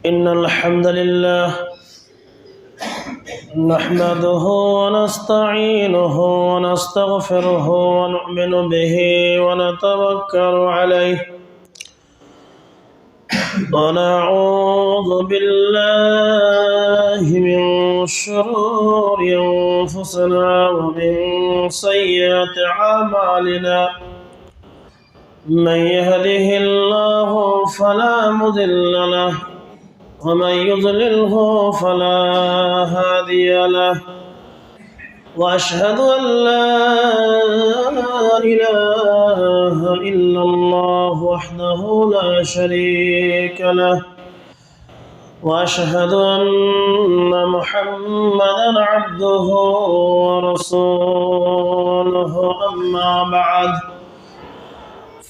إن الحمد لله نحمده ونستعينه ونستغفره ونؤمن به ونتوكل عليه ونعوذ بالله من شرور أنفسنا ومن سيئات أعمالنا من يهده الله فلا مضل له ومن يضلله فلا هادي له وأشهد أن لا إله إلا الله وحده لا شريك له وأشهد أن محمدا عبده ورسوله أما بعد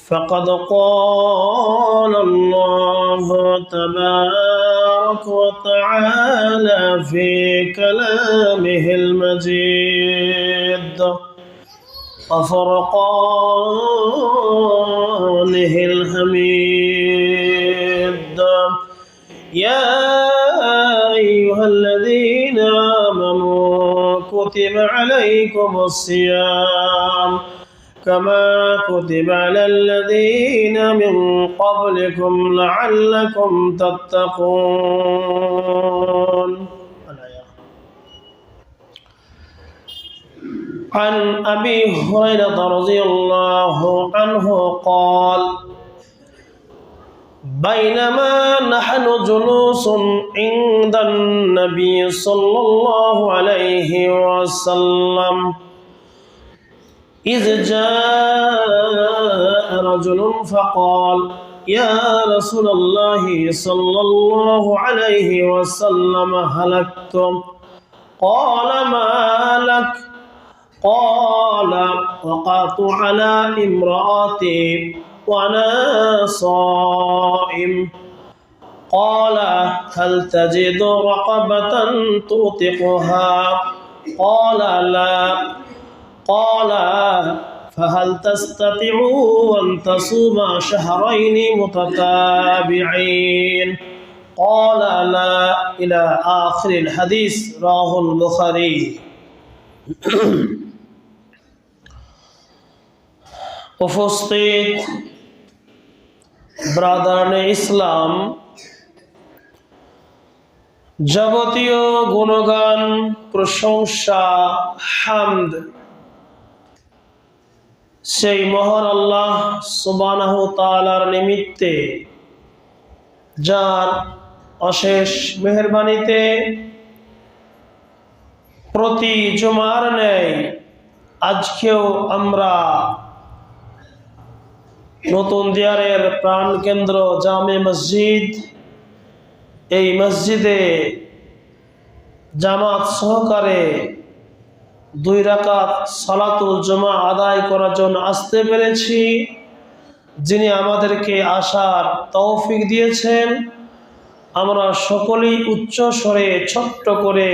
فقد قال الله تبارك وتعالى في كلامه المجيد وفرقانه الحميد يا أيها الذين آمنوا كتب عليكم الصيام كما كتب على الذين من قبلكم لعلكم تتقون. عن أبي هريرة رضي الله عنه قال: بينما نحن جلوس عند النبي صلى الله عليه وسلم إذ جاء رجل فقال: يا رسول الله صلى الله عليه وسلم هلكت. قال: ما لك؟ قال: وقعت على امرأتي وأنا صائم. قال: هل تجد رقبة توثقها؟ قال: لا. قال: فهل تستطيع أن تصوم شهرين متتابعين؟ قال: لا. إلى آخر الحديث. رواه البخاري. উপস্থিত ব্রাদারানে ইসলাম, যাবতীয় গুণগান, প্রশংসা, হামদ সেই মহান আল্লাহ সুবহানাহু ওয়া তাআলার নিমিত্তে, যার অশেষ মেহেরবানিতে প্রতি জুমার ন্যায় আজকেও আমরা নতুন দিয়ারের প্রাণকেন্দ্র জামে মসজিদ, এই মসজিদে জামাত সহকারে 2 রাকাত সালাতুল জুমা আদায় করার জন্য আসতে পেরেছি। যিনি আমাদেরকে আসার তৌফিক দিয়েছেন, আমরা সকলেই উচ্চ স্বরে ছোট্ট করে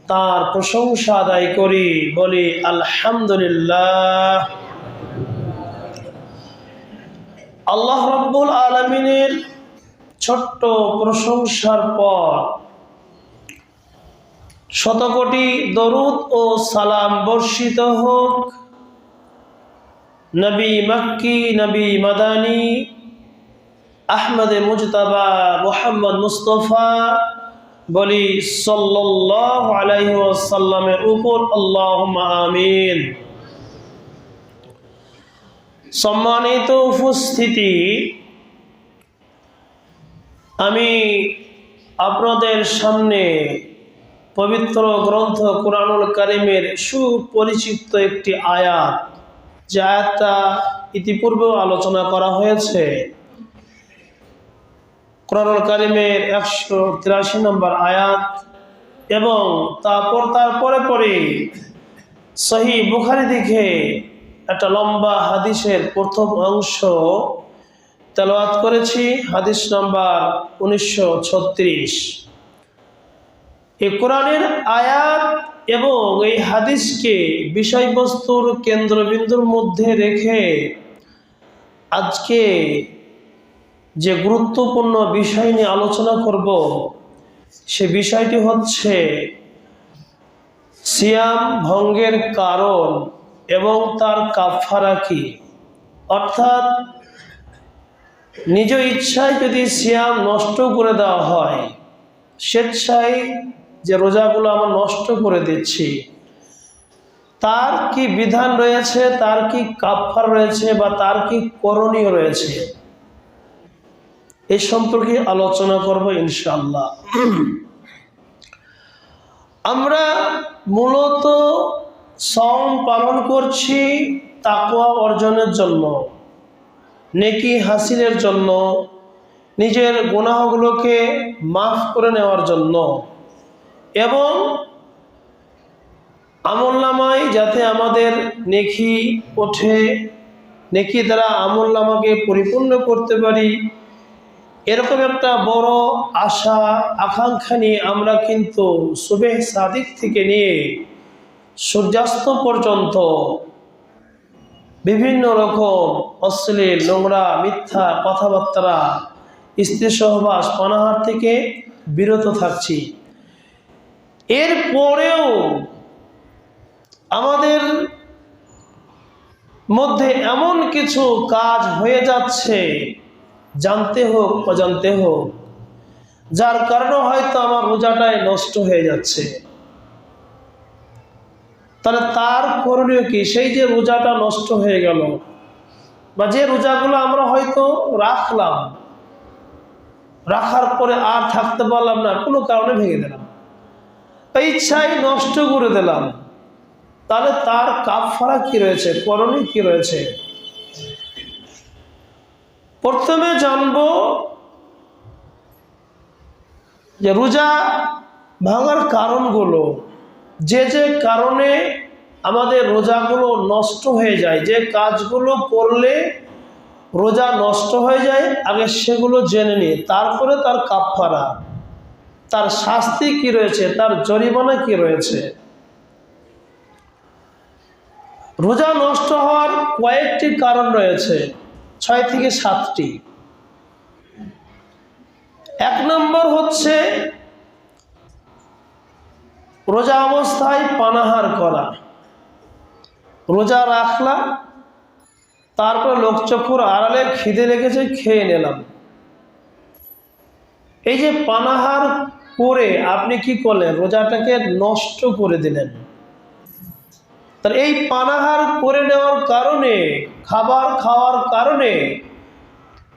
তার প্রশংসা আদায় করি, বলি আলহামদুলিল্লাহ। আল্লাহ রাব্বুল আলামিনের ছোট্ট প্রশংসার পর শতকোটি দরুদ ও সালাম বর্ষিত হোক নবী মক্কি, নবী মাদানী, আহমদে মুজতাবা মুহাম্মদ মুস্তাফা বলি সাল্লাল্লাহু আলাইহি ওয়াসাল্লামের উপর। আল্লাহুম্মা আমিন। সম্মানিত উপস্থিতি, আমি আপনাদের সামনে পবিত্র গ্রন্থ কুরআনুল কারীমের সুপরিচিত একটি আয়াত, যে আয়াতটা ইতিপূর্বেও আলোচনা করা হয়েছে, কুরআনুল কারীমের 183 নম্বর আয়াত, এবং তারপরে পরে সহিহ বুখারী থেকে একটা লম্বা হাদিসের প্রথম অংশ তেলাওয়াত করেছি, হাদিস নাম্বার 1936। এই কোরআনের আয়াত এবং এই হাদিসকে বিষয়বস্তুর কেন্দ্রবিন্দুর মধ্যে রেখে আজকে যে গুরুত্বপূর্ণ বিষয় নিয়ে আলোচনা করব সে বিষয়টি হচ্ছে সিয়াম ভঙ্গের কারণ এবং তার কাফারা কি। অর্থাৎ নিজ ইচ্ছায় যদি সিয়াম নষ্ট করে দেওয়া হয়, স্বেচ্ছায় যে রোজাগুলো আমরা নষ্ট করে দিচ্ছি, তার কি বিধান রয়েছে, তার কি কাফার রয়েছে বা তার কি করণীয় রয়েছে, এই সম্পর্কে আলোচনা করব ইনশাআল্লাহ। আমরা মূলত সওম পালন করছি তাকওয়া অর্জনের জন্য, নেকি হাসিলের জন্য, নিজের গুনাহগুলোকে মাফ করে নেওয়ার জন্য, এবং আমলনামায় যাতে আমাদের নেকি ওঠে, নেকি দ্বারা আমলনামাকে পরিপূর্ণ করতে পারি, এরকম একটা বড় আশা আকাঙ্ক্ষা নিয়ে আমরা কিন্তু সুবহ সাদিক থেকে নিয়ে সূর্যাস্ত পর্যন্ত বিভিন্ন রকম অশ্লীল, নোংরা, মিথ্যা কথাবার্তা, স্ত্রী সহবাস, পানাহার থেকে বিরত থাকছি। এরপরেও আমাদের মধ্যে এমন কিছু কাজ হয়ে যাচ্ছে, জানতে হোক অজান্তে হোক, যার কারণে হয়তো আমার রোজাটাই নষ্ট হয়ে যাচ্ছে। তাহলে তার করণীয় কি? সেই যে রোজাটা নষ্ট হয়ে গেল, বা যে রোজাগুলো আমরা হয়তো রাখলাম, রাখার পরে আর থাকতে পারলাম না, কোনো কারণে ভেঙে দিলাম, ইচ্ছায় নষ্ট করে দিলাম, তাহলে তার কাফারা কি রয়েছে, করণীয় কি রয়েছে? প্রথমে জানবো যে রোজা ভাঙার কারণগুলো, যে যে কারণে আমাদের রোজাগুলো নষ্ট হয়ে যায়, যে কাজগুলো করলে রোজা নষ্ট হয়ে যায়, আগে সেগুলো জেনে নিই, তারপরে তার কাফারা, তার শাস্তি কি রয়েছে, তার জরিমানা কি রয়েছে। রোজা নষ্ট হওয়ার কয়েকটি কারণ রয়েছে, 6 থেকে 7টি। 1 নম্বর হচ্ছে রোজা অবস্থায় পানাহার করা। রোজা রাখলাম, তারপর লোকচক্ষুর আড়ালে খিদে লেগেছে, খেয়ে নিলাম। এই যে পানাহার করে আপনি কি করলেন? রোজাটাকে নষ্ট করে দিলেন। তার এই পানাহার করে নেওয়ার কারণে, খাবার খাওয়ার কারণে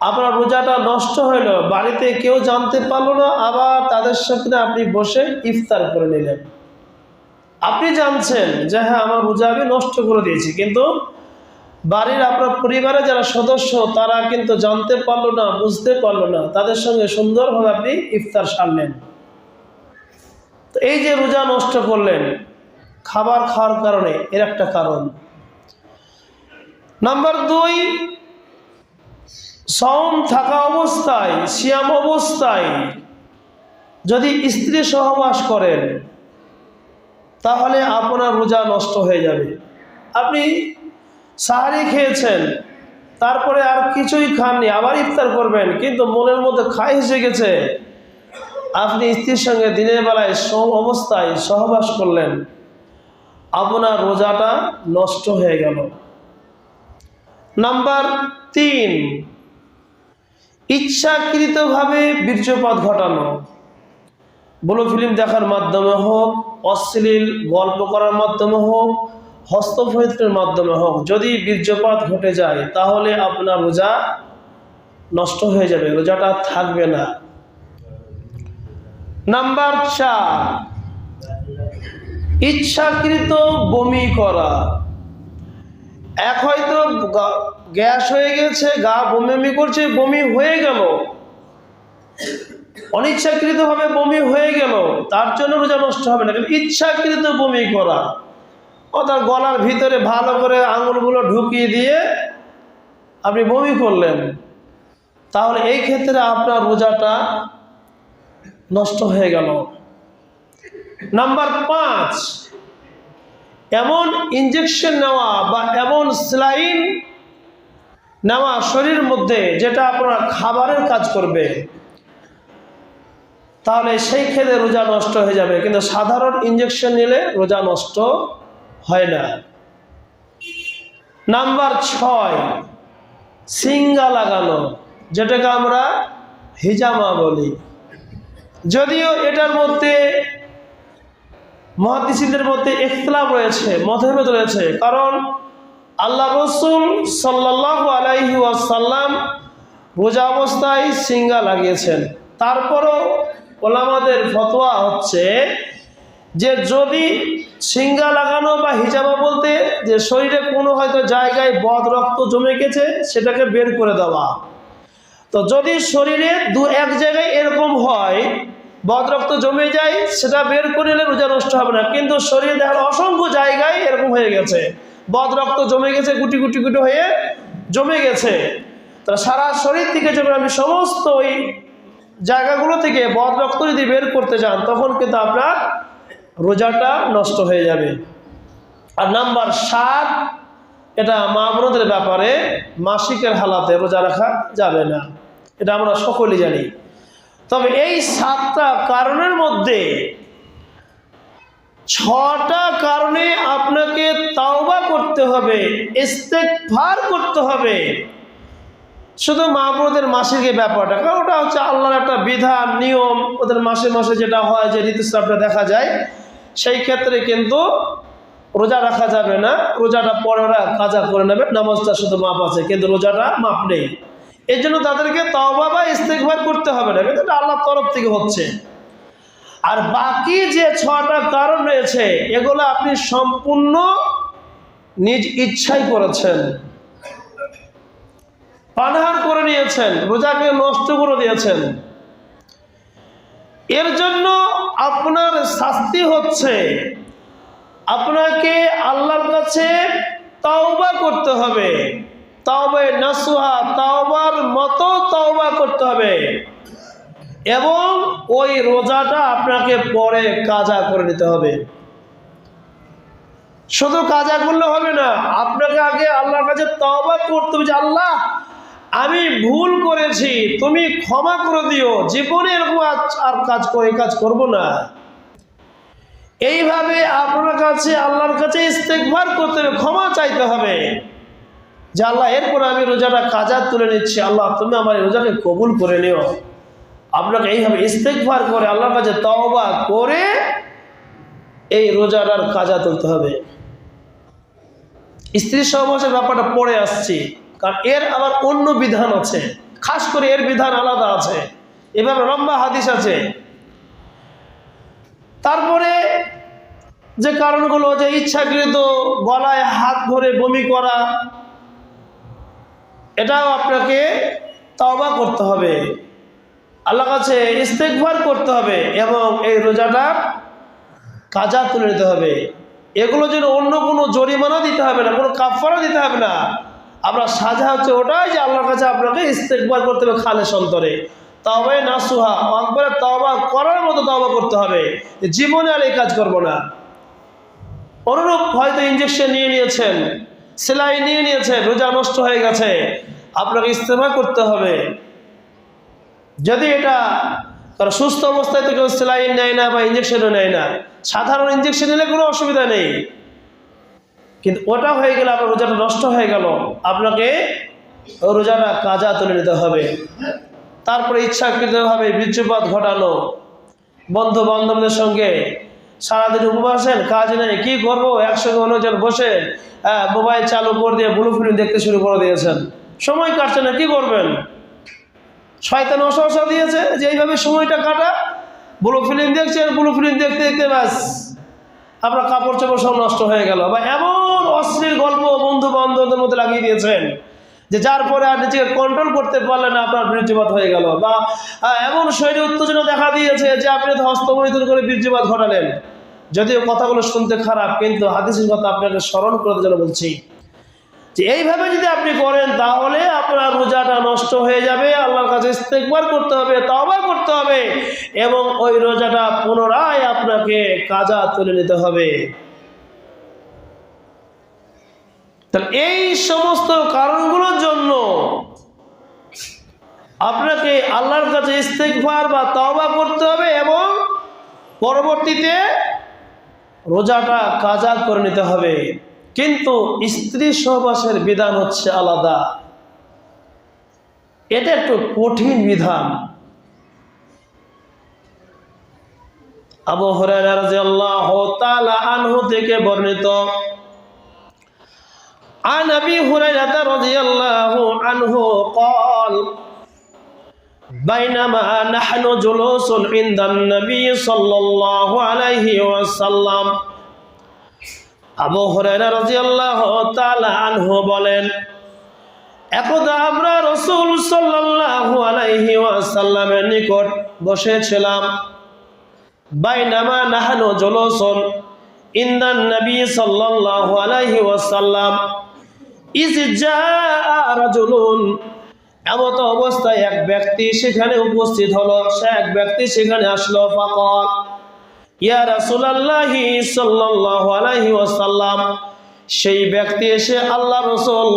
আপনার রোজাটা নষ্ট হইল, বাড়িতে কেউ জানতে পারলো না, আবার তাদের সাথে আপনি বসে ইফতার করে নিলেন। আপনি জানছেন যে হ্যাঁ, আমার রোজা আমি নষ্ট করে দিয়েছি, কিন্তু বাড়ির আপনার পরিবারে যারা সদস্য তারা কিন্তু জানতে পারলো না, বুঝতে পারলো না, তাদের সঙ্গে সুন্দরভাবে আপনি ইফতার সারলেন। তো এই যে রোজা নষ্ট করলেন খাবার খাওয়ার কারণে, এর একটা কারণ। নাম্বার 2, সওম থাকা অবস্থায়, সিয়াম অবস্থায় যদি স্ত্রী সহবাস করেন, তাহলে আপনার রোজা নষ্ট হয়ে যাবে। আপনি সাহারি খেয়েছেন, তারপরে আর কিছুই খাননি, আবার ইফতার করবেন, কিন্তু মনের মধ্যে খাই এসে গেছে, আপনি স্ত্রীর সঙ্গে দিনের বেলায় অবস্থায় সহবাস করলেন, আপনার রোজাটা নষ্ট হয়ে গেল। নাম্বার 3, ইচ্ছাকৃতভাবে বীর্যপাত ঘটানো। ব্লু ফিল্ম দেখার মাধ্যমে হোক, অশ্লীল গল্প করার মাধ্যমে হোক, হস্তমৈথুনের মাধ্যমে হোক, যদি বীর্যপাত ঘটে যায় তাহলে আপনার রোজা নষ্ট হয়ে যাবে, রোজাটা থাকবে না। নাম্বার 4, ইচ্ছাকৃত বমি করা। এক হয়তো গ্যাস হয়ে গেছে, গা বমি করছে, বমি হয়ে গেল, অনিচ্ছাকৃতভাবে বমি হয়ে গেল, তার জন্য রোজা নষ্ট হবে না। ইচ্ছাকৃত বমি করা, অর্থাৎ গলার ভিতরে ভালো করে আঙুলগুলো ঢুকিয়ে দিয়ে আপনি বমি করলেন, তাহলে এই ক্ষেত্রে আপনার রোজাটা নষ্ট হয়ে গেল। নাম্বার 5, এমন ইনজেকশন নেওয়া বা এমন স্যালাইন নেওয়া শরীরের মধ্যে যেটা আপনার খাবারের কাজ করবে, তাহলে সেই ক্ষেত্রে রোজা নষ্ট হয়ে যাবে। কিন্তু সাধারণ ইনজেকশন নিলে রোজা নষ্ট হয় না। নাম্বার 6, সিঙ্গা লাগানো, যেটাকে আমরা হিজামা বলি। যদিও এটার মধ্যে মুহাদ্দিসিনদের মধ্যে ইখতিলাফ রয়েছে, মতভেদ রয়েছে, কারণ আল্লাহ রাসূল সাল্লাল্লাহু আলাইহি ওয়াসাল্লাম রোজা অবস্থায় সিঙ্গা লাগিয়েছেন। তারপরও ওলামাদের ফতোয়া হচ্ছে যে যদি সিঙ্গা লাগানো বা হিজামা বলতে যে শরীরে কোনো হয়তো জায়গায় বদ রক্ত জমে গেছে সেটাকে বের করে দেওয়া। তো যদি শরীরে এক জায়গায় এরকম হয়, বদ রক্ত জমে যায়, সেটা বের করে নিলে রোজা নষ্ট হবে না। কিন্তু শরীরে দেখার অসংখ্য জায়গায় এরকম হয়ে গেছে, বদ রক্ত জমে গেছে, গুটি গুটি গুটি হয়ে জমে গেছে, তো সারা শরীর থেকে যখন আমি সমস্ত ওই জায়গাগুলো থেকে বদ রক্ত যদি বের করতে যান তখন কিন্তু আপনার রোজাটা নষ্ট হয়ে যাবে। আর নাম্বার 7, এটা মা বোনদের ব্যাপারে, মাসিকের হালাতে রোজা রাখা যাবে না, এটা আমরা সকলেই জানি। তবে এই 7টা কারণের মধ্যে 6টা কারণে আপনাকে তাওবা করতে হবে, ইস্তেগফার করতে হবে। শুধু মা বোনদের মাসিকের ব্যাপারটা, কারণ ওটা হচ্ছে আল্লাহর একটা বিধান, নিয়ম, ওদের মাসে মাসে যেটা হয়, যে ঋতুস্রাবটা দেখা যায়, সেই ক্ষেত্রে কিন্তু রোজা রাখা যাবে না। রোজাটা পরে ওরা কাজা করে নেবে, নামাজটা শুধু মাপ আছে কিন্তু রোজাটা মাপ নেই। এই জন্য তাদেরকে তওবা বা ইস্তেগফার করতে হবে না, কিন্তু এটা আল্লাহর তরফ থেকে হচ্ছে। আর বাকি যে 6টা কারণ রয়েছে এগুলো আপনি সম্পূর্ণ নিজ ইচ্ছাই করেছেন, পানাহার করে নিয়েছেন, রোজাকে নষ্ট করে দিয়েছেন। এর জন্য আপনার শাস্তি হচ্ছে আপনাকে আল্লাহর কাছে তাওবা করতে হবে, তাওবা নাসুহা, তাওবার মতো তাওবা করতে হবে, এবং ওই রোজাটা আপনাকে পরে কাজা করে নিতে হবে। শুধু কাজা করলে হবে না, আপনাকে আগে আল্লাহর কাছে তাওবা করতে হবে যে আল্লাহ আমি ভুল করেছি, তুমি ক্ষমা করে দিও, জীবনে এরকম আর কাজ করব না। এইভাবে আপনার কাছে আল্লাহর কাছে ইস্তেগফার করতে হবে, ক্ষমা চাইতে হবে যে আল্লাহ এরপর আমি রোজাটা কাজা তুলে নিচ্ছি, আল্লাহ তুমি আমার রোজাকে কবুল করে নিও। আপনাকে এইভাবে ইস্তেগফার করে আল্লাহর কাছে তওবা করে এই রোজাটার কাজা তুলতে হবে। স্ত্রী সহবাসের ব্যাপারটা পড়ে আসছি, কারণ এর আবার অন্য বিধান আছে, খাস করে এর বিধান আলাদা আছে, এভাবে লম্বা হাদিস আছে। তারপরে যে কারণগুলো, যে ইচ্ছাকৃত গলায় হাত ধরে বমি করা, এটাও আপনাকে তওবা করতে হবে, আল্লাহর কাছে ইস্তেগফার করতে হবে, এবং এই রোজাটা কাজা তুলে নিতে হবে। এগুলো যেন অন্য কোনো জরিমানা দিতে হবে না, কোনো কাফারা দিতে হবে না। আপনার সাজা হচ্ছে ওটাই যে আল্লাহর কাছে আপনাকে ইস্তেগফার করতে হবে খালেস অন্তরে, তাওবা নাসুহা, একবারে তাওবা করার মতো তাওবা করতে হবে, জীবনে আর এই কাজ করব না। অনুরূপ হয়তো ইনজেকশন নিয়ে নিয়েছেন, সেলাই নিয়ে নিয়েছেন, রোজা নষ্ট হয়ে গেছে, আপনাকে ইস্তেগফার করতে হবে। যদি এটা কারণ সুস্থ অবস্থায় তো কেউ সেলাইন নেয় না বা ইঞ্জেকশনও নেয় না, সাধারণ ইঞ্জেকশন নিলে কোনো অসুবিধা নেই, কিন্তু ওটা হয়ে গেলে আপনার রোজাটা নষ্ট হয়ে গেল, আপনাকে রোজাটা কাজা তুলে নিতে হবে। তারপরে ইচ্ছাকৃতভাবে বীর্যপাত ঘটানো, বন্ধু বান্ধবদের সঙ্গে সারাদিন উপবাসেন, কাজ নেই, কি করবো, একসঙ্গে অনেকজন বসে মোবাইল চালু করে দিয়ে ব্লু ফিল্ম দেখতে শুরু করে দিয়েছেন, সময় কাটছে না, কি করবেন? শয়তান ওয়াসওয়াসা দিয়েছে যে এইভাবে সময়টা কাটা, ব্লু ফিল্ম দেখছেন, ব্লু ফিল্ম দেখতে দেখতে ব্যাস আপনার কাপড় চোপড় সব নষ্ট হয়ে গেল, বা এমন অশ্লীল গল্প বন্ধু বান্ধবদের মধ্যে লাগিয়ে দিয়েছেন যে যার পরে আর নিজেকে কন্ট্রোল করতে পারলেন না, আপনার বীর্যপাত হয়ে গেল, বা এমন শরীরে উত্তেজনা দেখা দিয়েছে যে আপনি হস্তমৈথুন করে বীর্যপাত ঘটালেন। যদিও কথাগুলো শুনতে খারাপ, কিন্তু হাদিসের কথা আপনাকে স্মরণ করে জন্য বলছি যে এইভাবে যদি আপনি করেন তাহলে আপনার রোজাটা নষ্ট হয়ে যাবে। আল্লাহর কাছে ইস্তেগফার করতে হবে, তাওবা করতে হবে, এবং ওই রোজাটা পুনরায় আপনাকে কাজা তুলে নিতে হবে। তাহলে এই সমস্ত কারণগুলোর জন্য আপনাকে আল্লাহর কাছে ইস্তেগফার বা তওবা করতে হবে এবং পরবর্তীতে রোজাটা কাজা করে নিতে হবে। কিন্তু স্ত্রী সহবাসের বিধান হচ্ছে আলাদা, এটা একটু কঠিন বিধান। আবু হুরায়রা রাদিয়াল্লাহু তাআলা আনহু থেকে বর্ণিত, عن أبي هريرة رضي الله عنه قال بينما نحن جلوس عند النبي صلى الله عليه وسلم আবু হুরায়রা রাদিয়াল্লাহু তাআলা আনহু বলেন, একদা আমরা রাসূল সাল্লাল্লাহু আলাইহি ওয়াসাল্লামের নিকট বসেছিলাম। বাইনামা নাহনু জুলুসুন ইনদান নবী সাল্লাল্লাহু আলাইহি ওয়াসাল্লাম ইয জাআ রাজুলুন, এমত অবস্থায় এক ব্যক্তি সেখানে উপস্থিত হলো, সে এক ব্যক্তি সেখানে আসলো। ফাকাল ইয়া রাসূলুল্লাহি সাল্লাল্লাহু আলাইহি ওয়াসাল্লাম, সেই ব্যক্তি এসে আল্লাহ রাসূল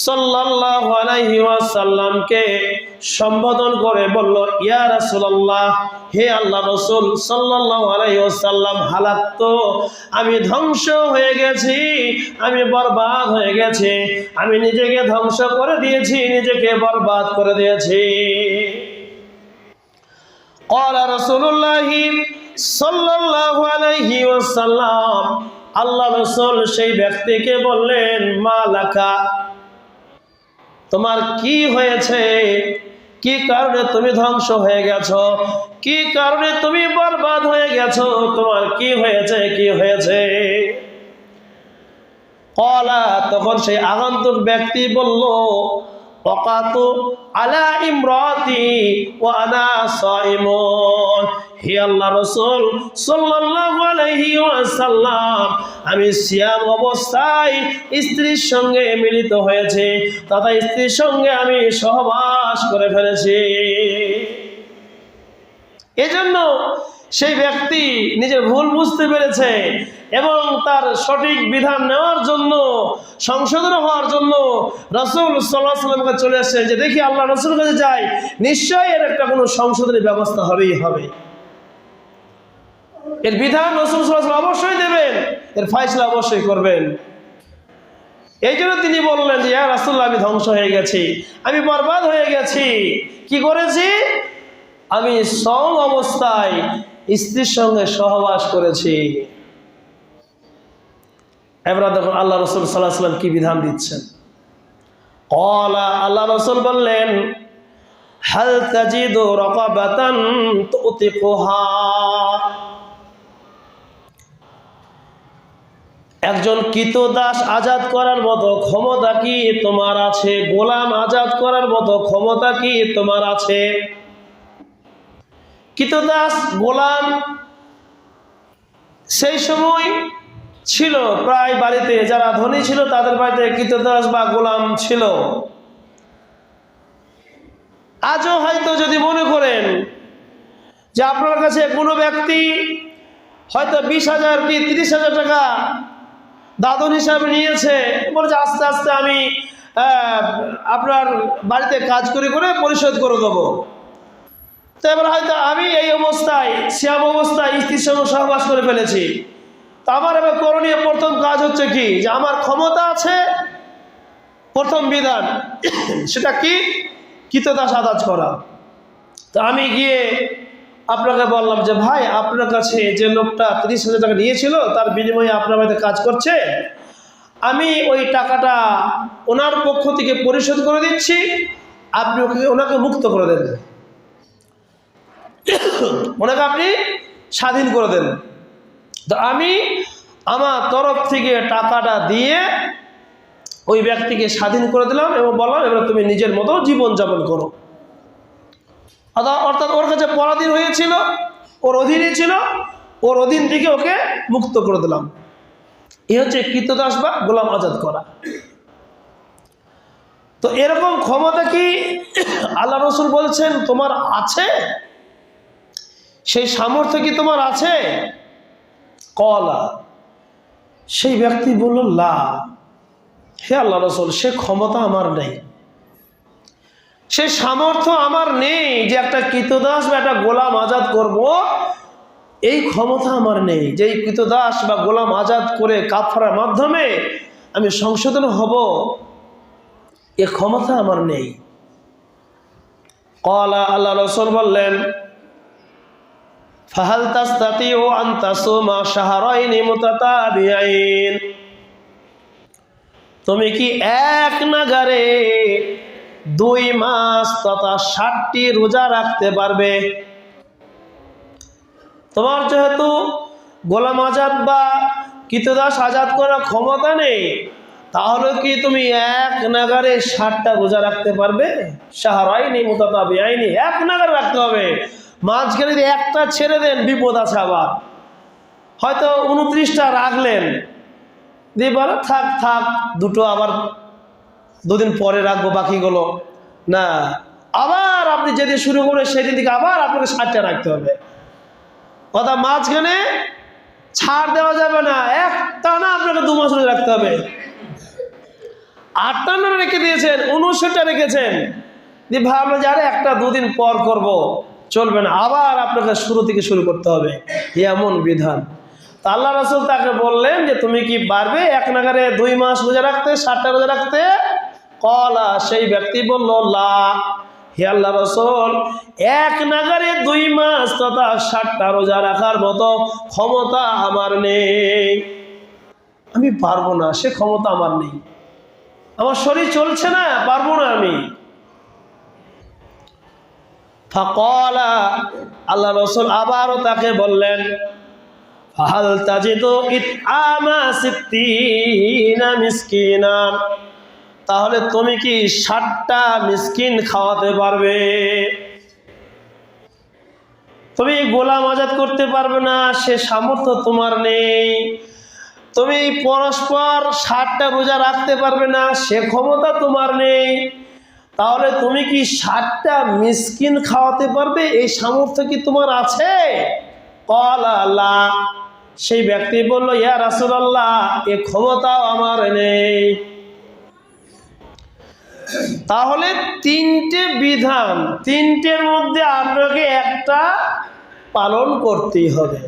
সাল্লাল্লাহু আলাইহি ওয়াসাল্লামকে সম্বোধন করে বলল, ইয়া রাসূলুল্লাহ, হে আল্লাহ রাসূল সাল্লাল্লাহু আলাইহি ওয়াসাল্লাম, হালাকতু, আমি ধ্বংস হয়ে গেছি, আমি বরবাদ হয়ে গেছি, আমি নিজেকে ধ্বংস করে দিয়েছি, নিজেকে বরবাদ করে দিয়েছি। ক্বালা রাসূলুল্লাহ সাল্লাল্লাহু আলাইহি ওয়াসাল্লাম, আল্লাহ রাসূল সেই ব্যক্তিকে বললেন, মা লাকা, তোমার কি হয়েছে, কি কারণে তুমি ধ্বংস হয়ে গেছো, কি কারণে তুমি বরবাদ হয়ে গেছো, তোমার কি হয়েছে, কি হয়েছে? ক্বালা, তখন সেই আগন্তুক ব্যক্তি বলল, ওয়াকাতু আলা ইমরাতি ওয়া আনা সাইমুন, হে আল্লাহ রাসূল সাল্লাল্লাহু আলাইহি ওয়াসাল্লাম, আমি সিয়াম অবস্থায় স্ত্রীর সঙ্গে মিলিত হয়েছে তথা স্ত্রীর সঙ্গে আমি সহবাস করে ফেলেছি। এজন্য সেই ব্যক্তি নিজের ভুল বুঝতে পেরেছে এবং তার সঠিক বিধান নেওয়ার জন্য, সংশোধন হওয়ার জন্য রাসূল সাল্লাল্লাহু আলাইহি ওয়াসাল্লামের কাছে চলে আসছে যে দেখি আল্লাহ রাসূলের কাছে যাই, নিশ্চয়ই এর একটা কোনো সংশোধনের ব্যবস্থা হবেই হবে, এর বিধান রাসূল সাল্লাল্লাহু আলাইহি ওয়াসাল্লাম অবশ্যই দেবেন, এর ফয়সালা অবশ্যই করবেন। এই জন্য তিনি বললেন যে ইয়া রাসূলুল্লাহ, আমি ধ্বংস হয়ে গেছি, আমি বরবাদ হয়ে গেছি। কি করেছি? আমি সওম অবস্থায় স্ত্রীর সঙ্গে সহবাস করেছি। এবার দেখুন আল্লাহ রাসূল সাল্লাল্লাহু আলাইহি ওয়াসাল্লাম কি বিধান দিচ্ছেন। ক্বালা, আল্লাহ রাসূল বললেন, হাল তাজিদু রাকাবাতান তুতিকুহা, একজন কৃতদাস আজাদ করার মতো ক্ষমতা কি তোমার আছে? গোলাম আজাদ করার মতো ক্ষমতা কি তোমার আছে? কৃতদাস, গোলাম সেই সময় ছিল প্রায় বাড়িতে, যারা ধনী ছিল তাদের বাড়িতে কৃতদাস বা গোলাম ছিল। আজও হয়তো যদি মনে করেন যে আপনার কাছে কোনো ব্যক্তি হয়তো 20,000 কি 30,000 টাকা দাদন হিসাবে নিয়েছে, বলেছে আস্তে আস্তে আমি আপনার বাড়িতে কাজ করে করে পরিশোধ করে দেবো। তো এবার হয়তো আমি এই অবস্থায়, সিয়াম অবস্থায় স্ত্রীর সঙ্গে সহবাস করে ফেলেছি, তো আমার এবার করণীয় প্রথম কাজ হচ্ছে কি, যে আমার ক্ষমতা আছে, প্রথম বিধান সেটা কি? কৃতদাস আদাজ করা। তো আমি গিয়ে আপনাকে বললাম যে ভাই, আপনার কাছে যে লোকটা 30,000 টাকা নিয়েছিল তার বিনিময়ে আপনার বাড়িতে কাজ করছে, আমি ওই টাকাটা ওনার পক্ষ থেকে পরিশোধ করে দিচ্ছি, আপনি ওনাকে মুক্ত করে দেন, ওনাকে আপনি স্বাধীন করে দেন। তো আমি আমার তরফ থেকে টাকাটা দিয়ে ওই ব্যক্তিকে স্বাধীন করে দিলাম এবং বললাম এবার তুমি নিজের মতো জীবনযাপন করো। অর্থাৎ ওর কাছে পরাধীন হয়েছিল, ওর অধীনে ছিল, ওর অধীন থেকে ওকে মুক্ত করে দিলাম। এ হচ্ছে কৃতদাস বা গোলাম আজাদ করা। তো এরকম ক্ষমতা কি আল্লাহ রাসূল বলছেন তোমার আছে? সেই সামর্থ্য কি তোমার আছে? ক্বালা, সেই ব্যক্তি বলল লা, হে আল্লাহ রাসূল, সে ক্ষমতা আমার নেই, সে সামর্থ্য আমার নেই যে একটা কৃতদাস বা একটা গোলাম আজাদ করব, এই ক্ষমতা আমার নেই যে এই কৃতদাস বা গোলাম আজাদ করে কাফারার মাধ্যমে আমি সংশোধন হব, এ ক্ষমতা আমার নেই। ক্বালা, আল্লাহ রাসূল বললেন, ফাহাল তাস্তাতিউ আন তাসুমা শাহরাইনি মুতাতাবিআইন, তুমি কি এক নাগারে 2 মাস তথা 60টি রোজা রাখতে পারবে? তোমার যেহেতু গোলাম আজাদ বা কৃতদাস আজাদ করার ক্ষমতা নেই, তাহলে কি তুমি এক নাগারে 60টা রোজা রাখতে পারবে? শাহরাইনি মুতাতাবিআইনি, এক নাগারে রাখতে হবে। মাঝখানে যদি একটা ছেড়ে দেন বিপদ আছে। আবার হয়তো 29টা রাখলেন, দিয়ে বলো থাক থাক, দুটো আবার 2 দিন পরে রাখবো বাকিগুলো, না, আবার আপনি যেদিন শুরু করবেন সেদিন থেকে আবার আপনাকে 60টা রাখতে হবে। কথা মাঝখানে ছাড় দেওয়া যাবে না, একটানা আপনাকে 2 মাস ধরে রাখতে হবে। 58 রেখে দিয়েছেন, 59টা রেখেছেন, দিয়ে ভাবলেন যে আরে একটা 2 দিন পর করব, চলবে না, আবার আপনাকে শুরু থেকে শুরু করতে হবে, এমন বিধান। তা আল্লাহ রাসূল তাকে বললেন যে তুমি কি পারবে এক নাগারে 2 মাস রোজা রাখতে, 60টা রোজা রাখতে? ক্বালা, সেই ব্যক্তি বলল, লা, হে আল্লাহ রাসূল, এক নাগারে 2 মাস তথা 60টা রোজা রাখার মতো ক্ষমতা আমার নেই, আমি পারবো না, সে ক্ষমতা আমার নেই, আমার শরীর চলছে না, পারবো না আমি। ফাকালা, আল্লাহ রাসূল আবারও তাকে বললেন, ফাহাল তাজিদু ইতআমা 60 মিসকিনান, তাহলে তুমি কি 60টা মিসকিন খাওয়াতে পারবে? তুমি গোলাম আজাদ করতে পারবে না, সে সামর্থ্য তোমার নেই। তুমি পরস্পর 60টা রোজা রাখতে পারবে না, সে ক্ষমতা তোমার নেই। তাহলে তুমি কি 60টা মিসকিন খাওয়াতে পারবে, এই সামর্থ্য কি তোমার আছে? ক্বালা লা, সেই ব্যক্তি বলল, ইয়া রাসূলুল্লাহ, এ ক্ষমতাও আমার নেই। তাহলে 3টে বিধান, 3টের মধ্যে আপনাকে একটা পালন করতেই হবে।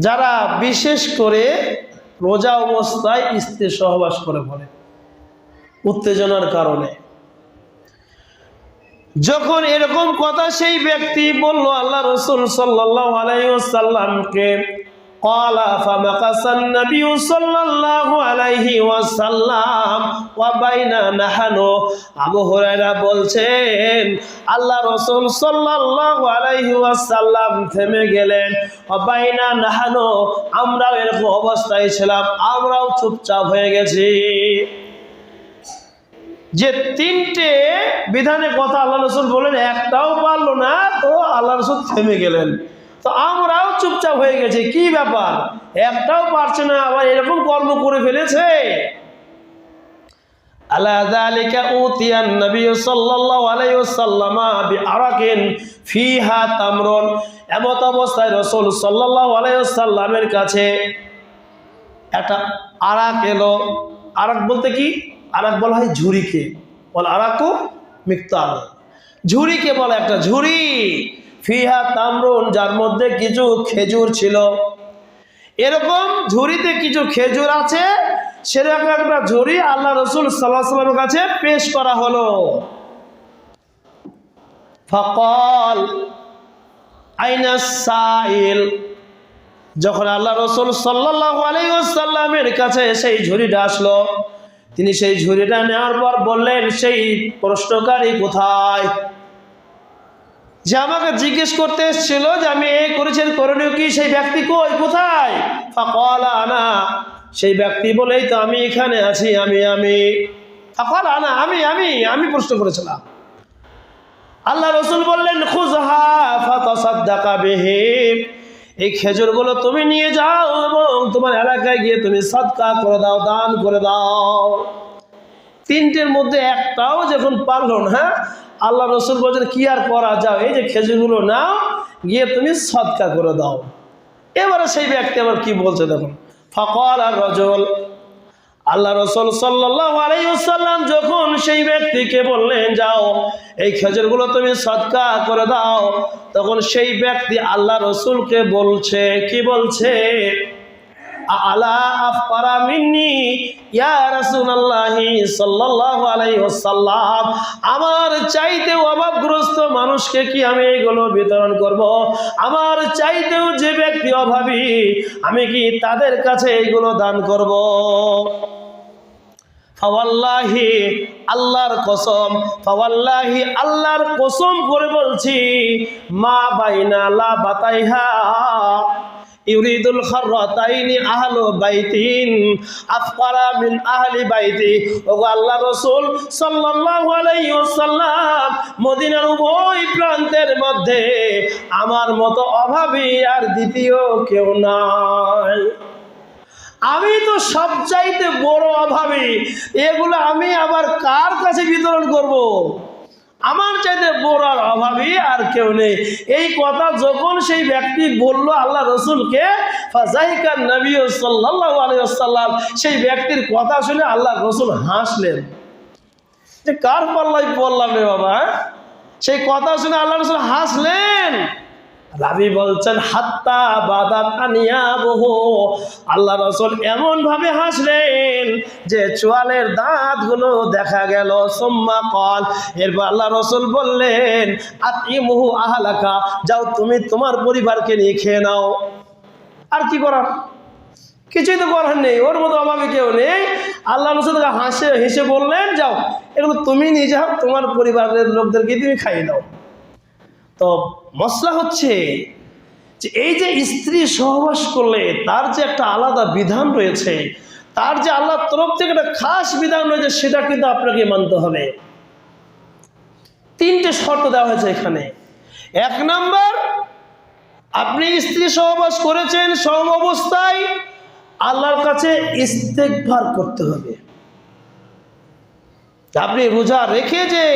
যারা বিশেষ করে রোজা অবস্থায় স্ত্রী সহবাস করে বলে উত্তেজনার কারণে, যখন এরকম কথা সেই ব্যক্তি বলল আল্লাহ রাসূল সাল্লাল্লাহু আলাইহি ওয়াসাল্লামকে, ক্বালা ফামাকাসান নবী সাল্লাল্লাহু আলাইহি ওয়াসাল্লাম ওয়া বাইনা নাহনু, আবু হুরায়রা বলছেন আল্লাহ রাসূল সাল্লাল্লাহু আলাইহি ওয়াসাল্লাম থেমে গেলেন, ওয়া বাইনা নাহনু, আমরাও এরকম অবস্থায় ছিলাম, আমরাও চুপচাপ হয়ে গেছি। যে 3টে বিধানের কথা আল্লাহ রাসূল বলেন, একটাও পারলো না, তো আল্লাহ রাসূল থেমে গেলেন, তো আমরাও চুপচাপ হয়ে গেছি, কি ব্যাপার, একটাও পারছে না, আবার এরকম কর্ম করে ফেলেছে। আলা যালিকা উতিয়ান নবী সাল্লাল্লাহু আলাইহি ওয়াসাল্লাম বিআরাকিন ফিহা তামরুন, এমত অবস্থায় রাসূল সাল্লাল্লাহু আলাইহি ওয়াসাল্লামের কাছে একটা আরাক এলো। আরাক বলতে কি, আরাক বলা হয় ঝুড়িকে, বল আরাকু মিক্তাল, ঝুড়িকে বলে একটা ঝুড়ি, ফিহা তামরুন, যার মধ্যে কিছু খেজুর ছিল। এরকম ঝুড়িতে কিছু খেজুর আছে, সেরকম একটা ঝুড়ি আল্লাহ রাসূল সাল্লাল্লাহু আলাইহি ওয়াসাল্লামের কাছে পেশ করা হলো। ফাকাল আইনা সাইল, যখন আল্লাহ রাসূল সাল্লাল্লাহু আলাইহি ওয়াসাল্লামের কাছে সেই ঝুড়িটা আসলো, তিনি সেই ঝুড়িটা নেওয়ার পর বললেন, সেই প্রশ্নকারী কোথায়, যে আমাকে জিজ্ঞেস করতে এসেছিল যে আমি এই করেছেন, করণীয় কি, সেই ব্যক্তি কই, কোথায়? ফাকালা আনা, সেই ব্যক্তি বলেই তো আমি এখানে আছি, আমি ফাকালা আনা, আমি প্রশ্ন করেছিলাম। আল্লাহ রাসূল বললেন, খুযহা ফাতাসাদদাকা বিহি, এই খেজুরগুলো তুমি নিয়ে যাও এবং তোমার এলাকায় গিয়ে তুমি সাদকা করে দাও, দান করে দাও। 3টের মধ্যে একটাও যখন পারল না, আল্লাহ রাসূল বলেন কি আর করা যায়, এই যে খেজুরগুলো নাও, গিয়ে তুমি সাদকা করে দাও। এবারে সেই ব্যক্তি আবার কি বলছে দেখুন, ফাকাল আর রাজুল, আল্লাহ রাসূল সাল্লাল্লাহু আলাইহি ওয়াসাল্লাম যখন সেই ব্যক্তিকে বললেন, যাও এই খেজুরগুলো তুমি সদকা করে দাও, তখন সেই ব্যক্তি আল্লাহ রাসূলকে বলছে, কি বলছে? আলা আফকারা মিন্নি ইয়া রাসূলুল্লাহি সাল্লাল্লাহু আলাইহি ওয়াসাল্লাম, আমার চাইতে অভাবগ্রস্ত মানুষকে কি আমি এগুলো বিতরণ করব? আমার চাইতেও যে ব্যক্তি অভাবী, আমি কি তাদের কাছে এগুলো দান করব? ফাওয়াল্লাহি, আল্লাহর কসম, ফাওয়াল্লাহি, আল্লাহর কসম করে বলছি, মা বাইনা লা বাতাইহা ইউরিদুল খাররাতাইনি আহলু বাইতিন আফকারা মিন আহলি বাইতি। ওগো আল্লাহ রাসূল সাল্লাল্লাহু আলাইহি ওয়াসাল্লাম, মদিনার উভয় প্রান্তের মধ্যে আমার মতো অভাবী আর দ্বিতীয় কেউ নাই। আমি তো সবচাইতে বড় অভাবী, এগুলো আমি আবার কার কাছে বিতরণ করব? আমার চাইতে বড় আর অভাবী আর কেউ নেই। এই কথা যখন সেই ব্যক্তি বলল আল্লাহ রসুলকে, ফাযাইকান নবী সাল্লাল্লাহু আলাইহি ওয়াসাল্লাম, সেই ব্যক্তির কথা শুনে আল্লাহ রসুল হাসলেন, যে কার পাল্লায় বললাম রে বাবা। সেই কথা শুনে আল্লাহ রসুল হাসলেন। রাবি বলছেন, হাত্তা বাদাত আনিয়াবহু, আল্লাহ রাসূল এমন ভাবে হাসলেন যে চোয়ালের দাঁতগুলো দেখা গেল। সুম্মা ক্বাল, এরপর আল্লাহ রাসূল বললেন, আতিমুহু আহলাকা, যাও তুমি তোমার পরিবারকে নিয়ে খেয়ে নাও। আর কি করার? কিছুই তো করার নেই, ওর মতো অভাবে কেউ নেই। আল্লাহ রাসূল হেসে বললেন, যাও এগুলো তুমি নিয়ে যাও, তোমার পরিবারের লোকদেরকে তুমি খাইয়ে দাও। তো মশলা হচ্ছে যে এই যে স্ত্রী সহবাস করলে তার যে একটা আলাদা বিধান রয়েছে, তার যে আল্লাহর তরফ থেকে একটা খাস বিধান রয়েছে, সেটা কিন্তু আপনাকে মানতে হবে। 3টে শর্ত দেওয়া হয়েছে এখানে। 1 নাম্বার, আপনি স্ত্রী সহবাস করেছেন, সম অবস্থায় আল্লাহর কাছে ইস্তেগফার করতে হবে। আপনি রোজা রেখে যে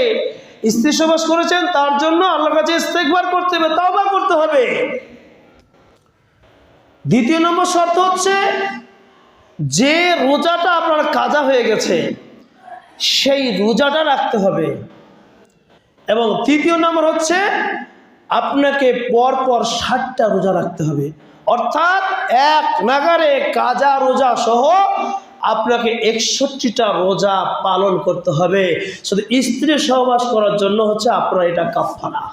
স্ত্রী সহবাস করেছেন, তার জন্য আল্লাহর কাছে ইস্তেগফার করতে হবে, তওবা করতে হবে। 2 নম্বর শর্ত হচ্ছে, যে রোজাটা আপনার কাজা হয়ে গেছে সেই রোজাটা রাখতে হবে। এবং 3 নম্বর হচ্ছে, আপনাকে পরপর 60টা রোজা রাখতে হবে। অর্থাৎ এক নাগারে কাজা রোজা সহ আপনাকে 61টা রোজা পালন করতে হবে। শুধু স্ত্রী সহবাস করার জন্য হচ্ছে আপনার এটা কাফারা।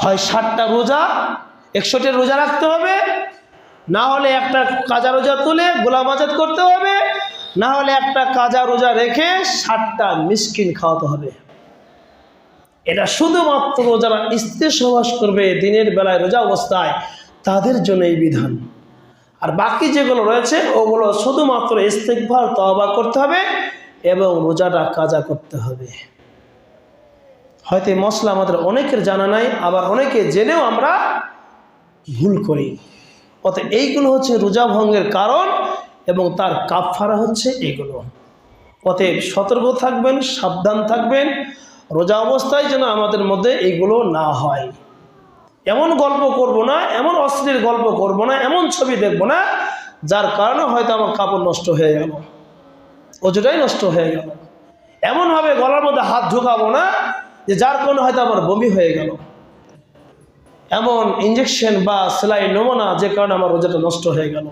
হয় 60টা রোজা, 61টা রোজা রাখতে হবে, না হলে একটা কাজা রোজা তুলে গোলাম আজাদ করতে হবে, না হলে একটা কাজা রোজা রেখে 60টা মিসকিন খাওয়াতে হবে। এটা শুধুমাত্র যারা স্ত্রী সহবাস করবে দিনের বেলায় রোজা অবস্থায়, তাদের জন্য এই বিধান। আর বাকি যেগুলো রয়েছে ওগুলো শুধুমাত্র ইস্তেগফার, তওবা করতে হবে এবং রোজাটা কাজা করতে হবে। হয়তো এই মশলা আমাদের অনেকের জানা নাই, আবার অনেকে জেনেও আমরা ভুল করি। অতএব এইগুলো হচ্ছে রোজা ভঙ্গের কারণ এবং তার কাফারা হচ্ছে এগুলো। অতএব সতর্ক থাকবেন, সাবধান থাকবেন, রোজা অবস্থায় যেন আমাদের মধ্যে এইগুলো না হয়। এমন গল্প করব না, এমন অশ্লীল গল্প করব না, এমন ছবি দেখব না যার কারণে হয়তো আমার কাপড় নষ্ট হয়ে গেল, ওজোটাই নষ্ট হয়ে গেল। এমনভাবে গলার মধ্যে হাত ঢুকাবো না যে যার কারণে হয়তো আমার বমি হয়ে গেল। এমন ইঞ্জেকশন বা সেলাই নমুনা যে কারণে আমার রোজাটা নষ্ট হয়ে গেল।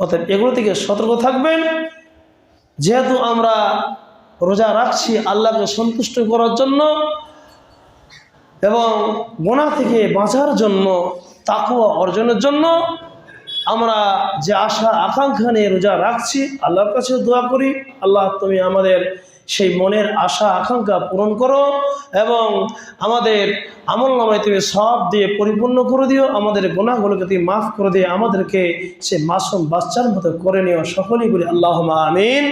অতএব এগুলো থেকে সতর্ক থাকবেন। যেহেতু আমরা রোজা রাখছি আল্লাহকে সন্তুষ্ট করার জন্য এবং গুনাহ থেকে বাঁচার জন্য, তাকওয়া অর্জনের জন্য, আমরা যে আশা আকাঙ্ক্ষা নিয়ে রোজা রাখছি, আল্লাহর কাছে দোয়া করি, আল্লাহ তুমি আমাদের সেই মনের আশা আকাঙ্ক্ষা পূরণ করো এবং আমাদের আমলনামায় তুমি সওয়াব দিয়ে পরিপূর্ণ করে দিও, আমাদের গুনাহগুলোকে তুমি মাফ করে দিয়ে আমাদেরকে সে মাসুম বাচ্চার মতো করে নিও। সকলেই বলি আল্লাহুম্মা আমিন।